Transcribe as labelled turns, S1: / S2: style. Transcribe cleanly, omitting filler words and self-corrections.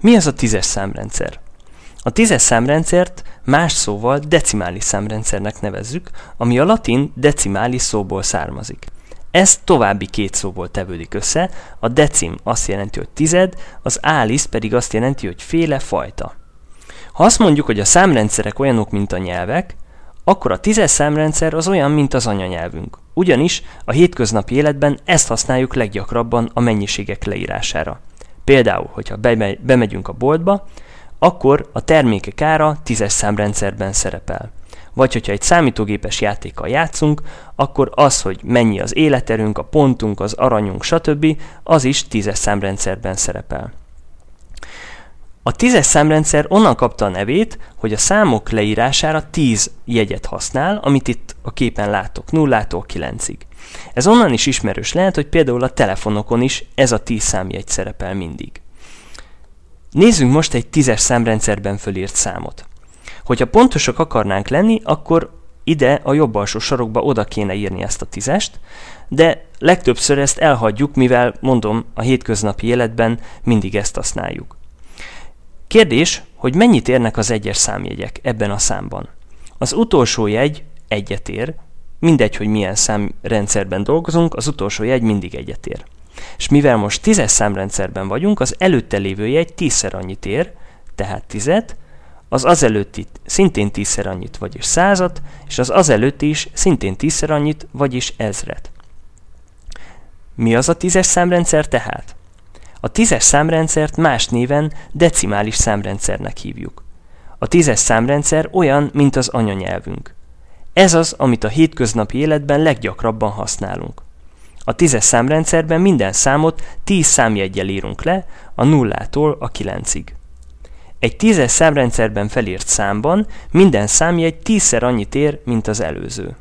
S1: Mi az a 10-es számrendszer? A 10-es számrendszert más szóval decimális számrendszernek nevezzük, ami a latin decimális szóból származik. Ez további két szóból tevődik össze, a decim azt jelenti, hogy tized, az ális pedig azt jelenti, hogy féle, fajta. Ha azt mondjuk, hogy a számrendszerek olyanok, mint a nyelvek, akkor a 10-es számrendszer az olyan, mint az anyanyelvünk. Ugyanis a hétköznapi életben ezt használjuk leggyakrabban a mennyiségek leírására. Például, hogyha bemegyünk a boltba, akkor a termékek ára 10-es számrendszerben szerepel. Vagy hogyha egy számítógépes játékkal játszunk, akkor az, hogy mennyi az életerőnk, a pontunk, az aranyunk, stb., az is 10-es számrendszerben szerepel. A 10-es számrendszer onnan kapta a nevét, hogy a számok leírására 10 jegyet használ, amit itt a képen látok, 0-tól 9-ig. Ez onnan is ismerős lehet, hogy például a telefonokon is ez a 10 számjegy szerepel mindig. Nézzünk most egy 10-es számrendszerben fölírt számot. Hogyha pontosak akarnánk lenni, akkor ide a jobb alsó sarokba oda kéne írni ezt a 10-est, de legtöbbször ezt elhagyjuk, mivel mondom, a hétköznapi életben mindig ezt használjuk. Kérdés, hogy mennyit érnek az egyes számjegyek ebben a számban. Az utolsó jegy egyet ér, mindegy, hogy milyen számrendszerben dolgozunk, az utolsó jegy mindig egyet ér. És mivel most 10-es számrendszerben vagyunk, az előtte lévő jegy 10-szer annyit ér, tehát 10-et, az előtti szintén 10-szer annyit, vagyis 100-at, és az előtti is szintén 10-szer annyit, vagyis 1000-et. Mi az a 10-es számrendszer tehát? A 10-es számrendszert más néven decimális számrendszernek hívjuk. A 10-es számrendszer olyan, mint az anyanyelvünk. Ez az, amit a hétköznapi életben leggyakrabban használunk. A 10-es számrendszerben minden számot 10 számjeggyel írunk le, a 0-tól a 9-ig. Egy 10-es számrendszerben felírt számban minden számjegy 10-szer annyit ér, mint az előző.